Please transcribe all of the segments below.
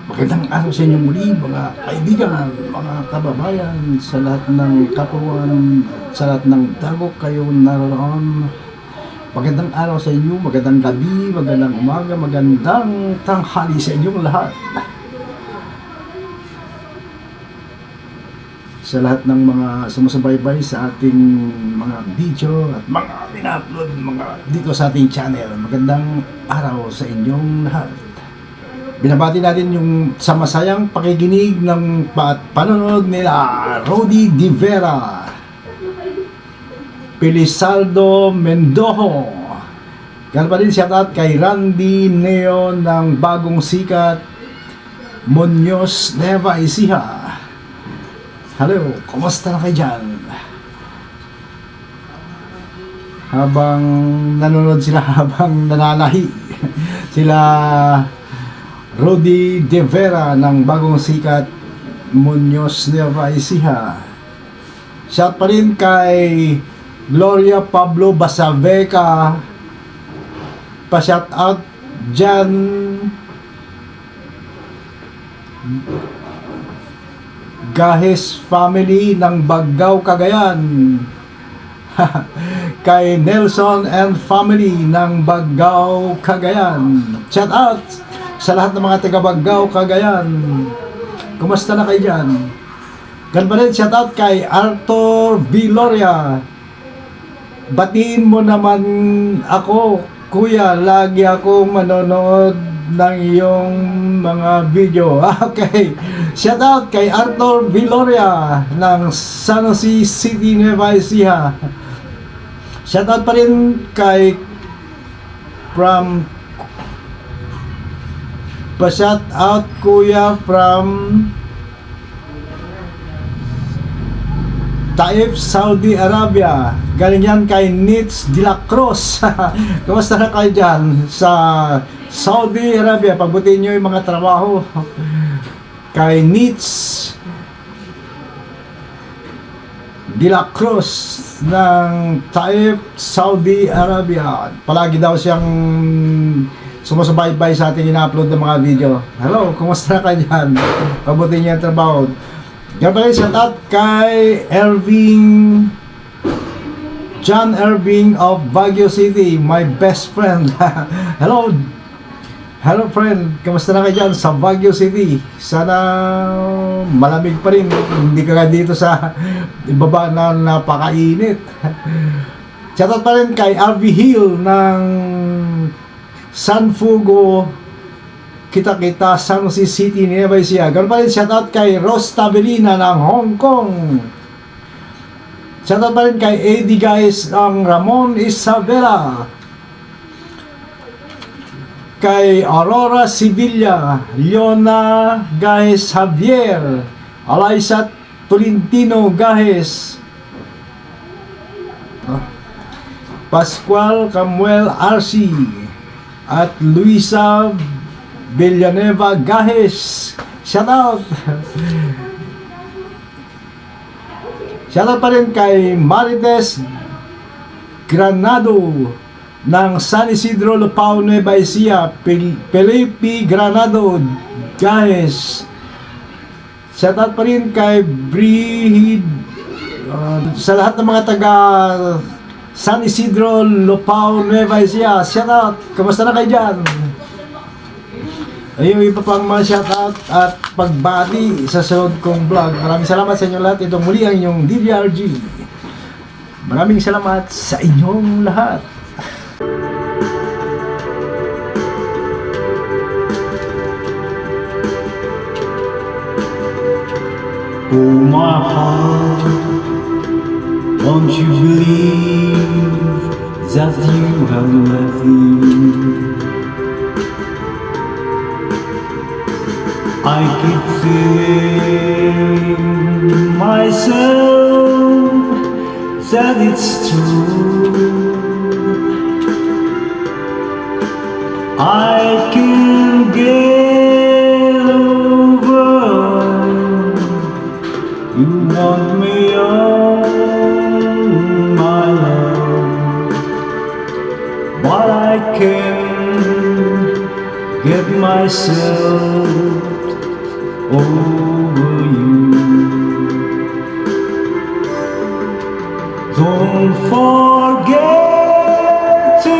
Magandang araw sa inyong muli, mga kaibigan, mga kababayan, sa lahat ng kapuan, sa lahat ng dagok kayo naroon. Magandang araw sa inyo, magandang gabi, magandang umaga, magandang tanghali sa inyong lahat. Sa lahat ng mga sumusubaybay sa ating mga video at mga ina-upload mga dito sa ating channel, magandang araw sa inyong lahat. Binabati natin yung sa masayang pakikinig ng panonood nila Rody De Vera, Pelisaldo Mendoho. Ganun pa rin shoutout kay Randy Neo ng Bagong Sikat, Muñoz, Nueva Ecija. Hello, kumusta na kayo dyan? Habang nanonood sila, habang nananahi sila Rody De Vera ng Bagong Sikat, Muñoz, Nueva Ecija. Shout pa rin kay Gloria Pablo Basaveca. Pa-shout out dyan Gahes family ng Baggaw, Cagayan. Kay Nelson and family ng Baggaw, Cagayan. Shout out sa lahat ng mga taga Baggaw, Cagayan. Kumusta na kayo dyan? Ganun pa rin, shout out kay Arthur Viloria. Batiin mo naman ako, kuya, lagi akong manonood ng iyong mga video. Okay, shout out kay Arthur Viloria ng San Jose City, Nueva Ecija. Shout out pa rin kay pa-shout out kuya from Taif, Saudi Arabia. Galing yan kay Nitz de la Cruz. Kamusta na kayo dyan sa Saudi Arabia? Pabutin nyo yung mga trabaho kay Nitz de la Cruz ng Taif, Saudi Arabia. Palagi daw siyang sumusubaybay sa ating ina-upload ng mga video. Hello, kumusta na kayo dyan? Pabutin niya ang trabaho. Yan pala, shout out kay John Irving of Baguio City, my best friend. Hello friend, kumusta na kayo dyan sa Baguio City? Sana malamig pa rin, hindi ka dito sa ibaba na napakainit. Shout out pa rin kay RV Hill ng San Fugo, Kita-Kita, San Jose City, Nueva Ecija. Ganun pa rin, shoutout kay Ros Tabelina ng Hong Kong. Shoutout pa rin kay Eddie Guys ng Ramon Isabela. Kay Aurora Sevilla, Leona Gahes Javier, Alaisa Tolentino Gahes, Pascual Camuel Arci, at Luisa Villanueva Gahes. Shout out. Shout out pa rin kay Marites Granado ng San Isidro, Lupao, Nueva Ecija, Felipe Granado Gahes. Shout out pa rin kay Brihid, sa lahat ng mga taga San Isidro, Lupao, Nueva Ecija. Shout out. Kamusta na kayo dyan? Ayun, iba pang mga shoutout at pagbati sa sunod kong vlog. Maraming salamat sa inyo lahat. Itong muli ang inyong DVRG. Maraming salamat sa inyong lahat. Oh my heart, won't you believe that you have left me? I keep feeling myself that it's true. I can't get over you want me all my life, but I can't get my myself over you. Don't forget to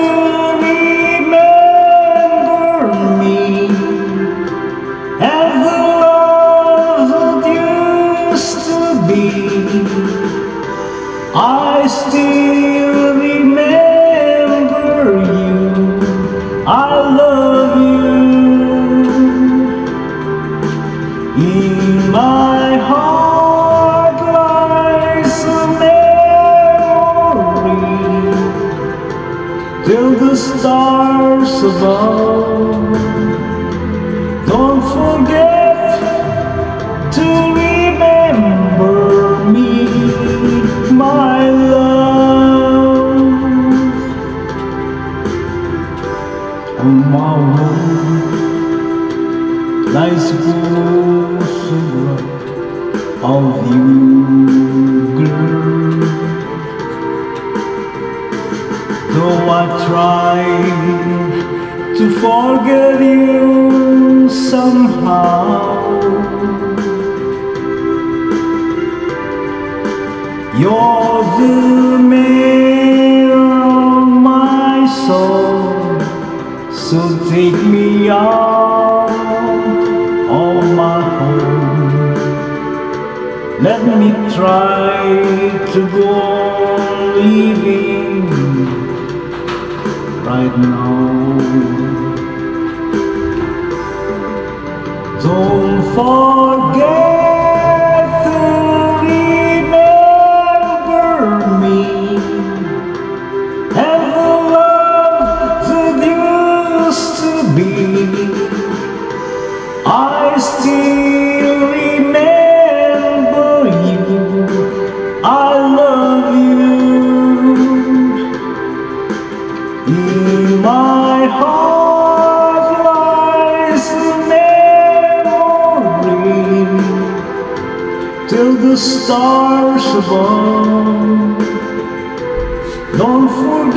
remember me and the love that used to be. I still remember you. I love you. In my heart lies a memory till the stars above. Don't forget to remember me, my love. On my road lies a photograph of you, girl. Though I try to forget you somehow, you're the mirror of my soul. So take me out of my home. Let me try to go on living right now. Don't forget to remember me and the love that used to be. I still remember you. I love you. In my heart lies a memory till the stars above. Don't forget